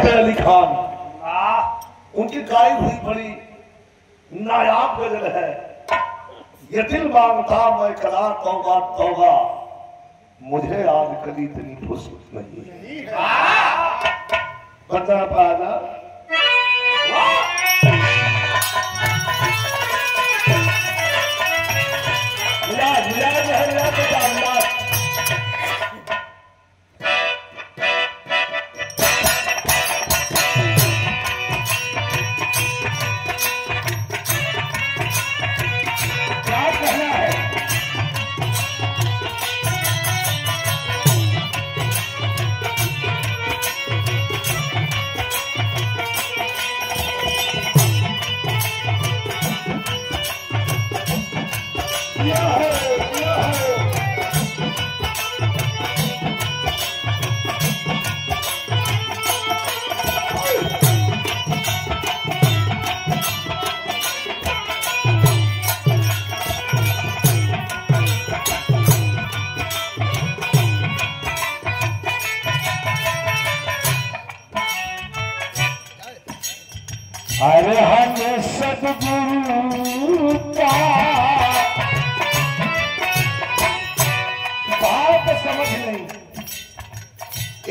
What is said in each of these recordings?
फतेह अली खान, उनकी गाई हुई बड़ी नायाब गजल है। ये दिल मांगता मैं करा तौबा तौबा, मुझे आज कभी इतनी फुर्सत नहीं। बता पाना अरे हमें सदगुरु का बात समझ नहीं।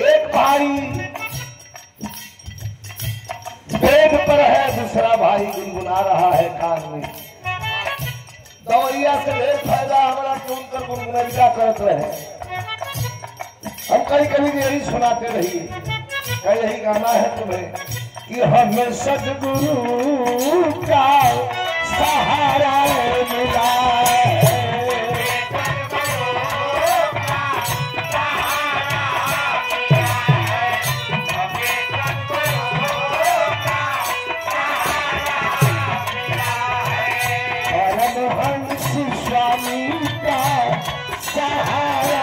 एक भाई बेड पर है, दूसरा भाई गुनगुना रहा है कान में। दवैया से ढेर फायदा हमारा क्यों कर गुनगुनाइया करते रहे। हम कभी कभी यही सुनाते रहिए, क्या यही गाना है तुम्हें कि हमें सदगुरु का सहारा मिला है। परमहंस स्वामी का सहारा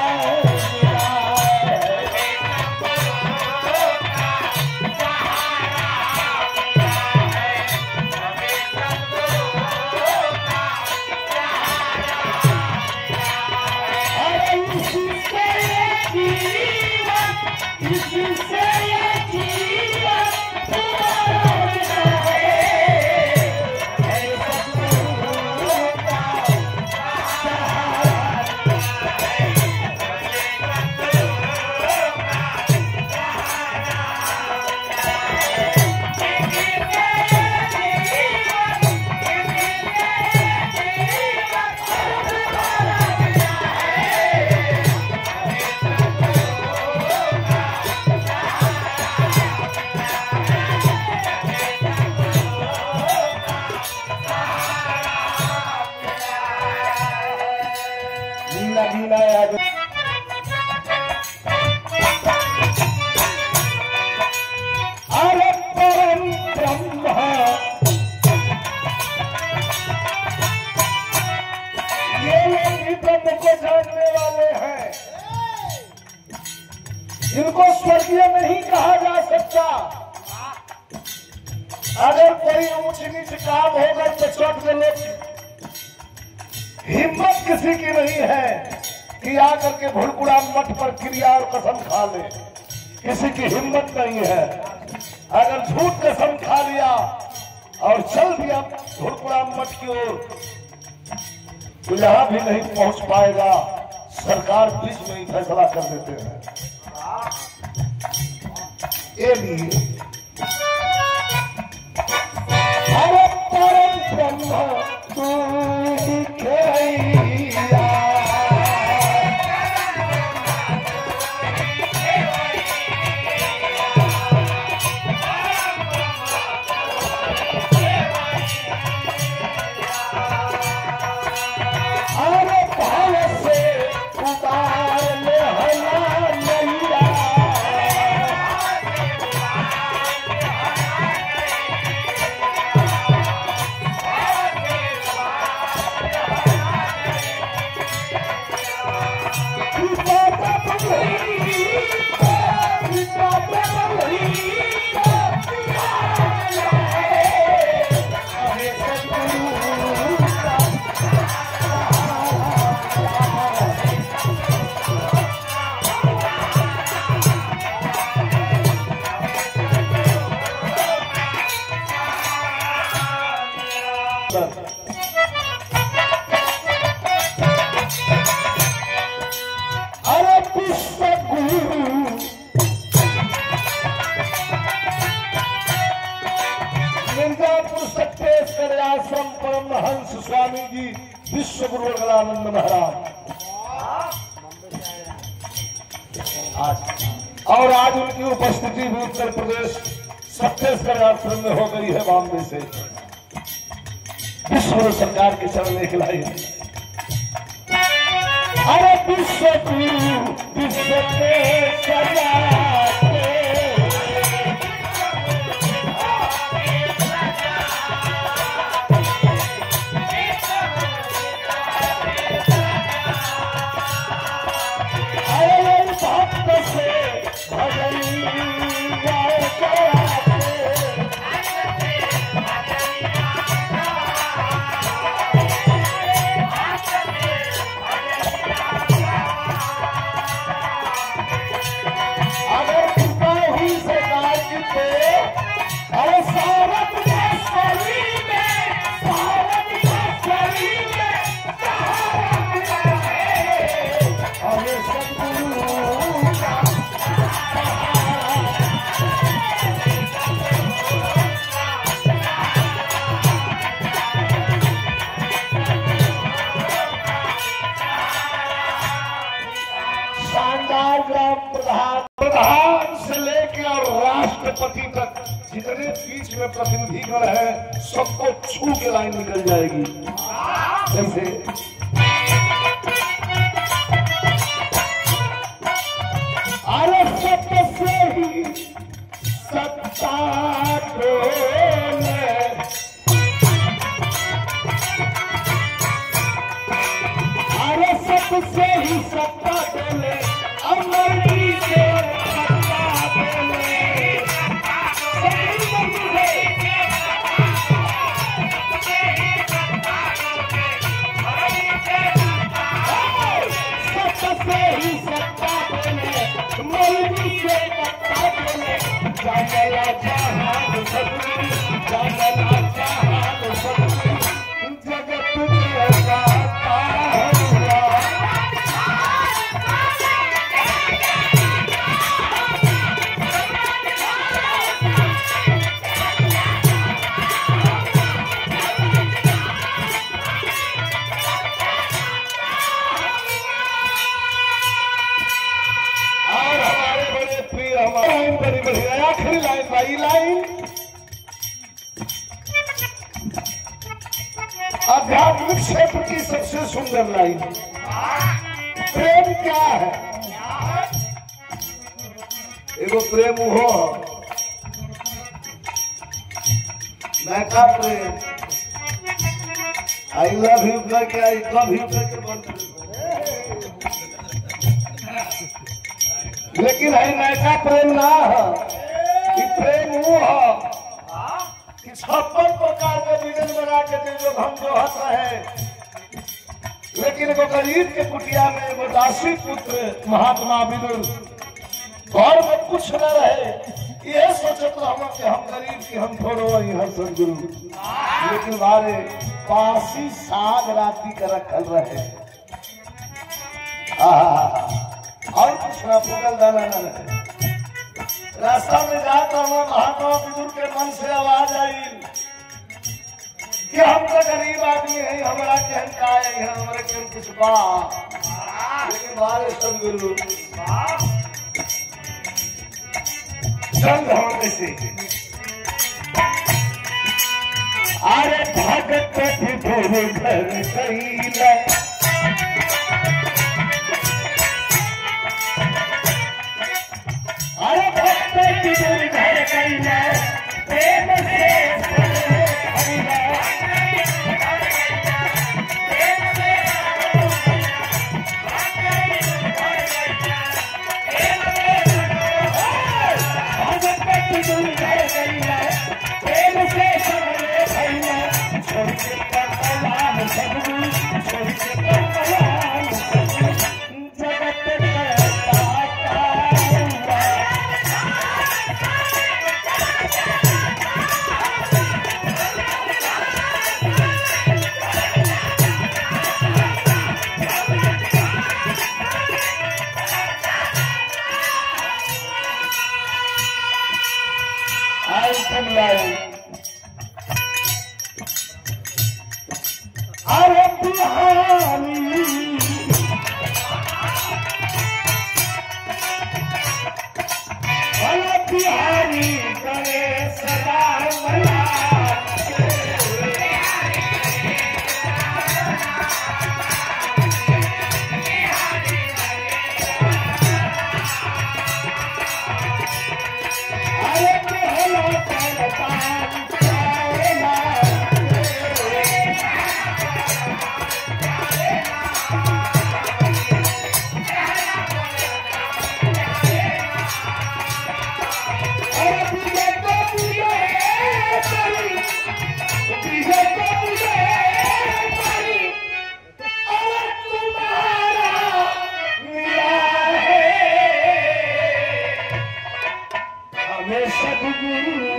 जिनको स्वर्गीय नहीं कहा जा सकता। अगर कोई ऊंच नीच काम होगा तो स्वर्ग में लोग हिम्मत किसी की नहीं है कि आकर के भुड़कुड़ा मठ पर क्रिया और कसम खा ले। किसी की हिम्मत नहीं है। अगर झूठ कसम खा लिया और चल दिया भुड़कुड़ा मठ की ओर तो यहां भी नहीं पहुंच पाएगा। सरकार बीच में ही फैसला कर देते हैं। ये लिए अरे परम ब्रह्म तू दिखैया, अरे भाव से उतार ले हला नैया, अरे विश्व गुरु मिर्जापुर सत्तेश्वर आश्रम परमहंस स्वामी जी विश्व गुरु अगलानंद महाराज और आज उनकी उपस्थिति भी उत्तर प्रदेश छत्तीसगढ़ आश्रम में हो गई है बॉम्बे से। विश्व सरकार के चरण में खिलाई। अरे विश्व गुरु विश्व के सजाते प्रधान से लेकर और राष्ट्रपति तक जितने बीच में प्रतिनिधिगण है सबको छू के लाइन निकल जाएगी। जैसे अरे सबसे ही सत्ता डोले, अरे सबसे ही सत्ता डोले अमरजी के सत्ता डोले, सबसे ही सत्ता डोले मरजी के सत्ता डोले, जानला जहान सतगुरु, जानला जहान सतगुरु, जगत के दाता हुआ। आखिरी लाइन भाई, लाइन आध्यात्मिक क्षेत्र की सबसे सुंदर लाइन। प्रेम क्या है? एगो प्रेम हो नैका प्रेम, आई लव यू करके आई लव यू करके बंद, लेकिन है नैका प्रेम ना है। प्रेम वो है कि 56 प्रकार के विजन बना के जो हम जोहत रहे, लेकिन एगो गरीब के कुटिया में एगो दासी पुत्र महात्मा विदुर घर में कुछ न रहे, ये सोचत हम कि हम गरीब की हम थोड़ो वही हर सदगुरु, लेकिन हमारे पासी साग राती का रखल रहे। और कुछ ना फूकल दाना न रहे। रास्ता में जाता हुआ महात्मा विदुर के मन से आवाज आई कि हम तो गरीब आदमी है, हमारा कहन का है, हमारे कहन कुछ बा, लेकिन हमारे सदगुरु संग हम कैसे अरे भगत विदुर घर कैला, अरे भक्त विदुर घर कैला, प्रेम से आइटम लाई अरे बिहारी भला बिहारी करे सदा भला सदगुरु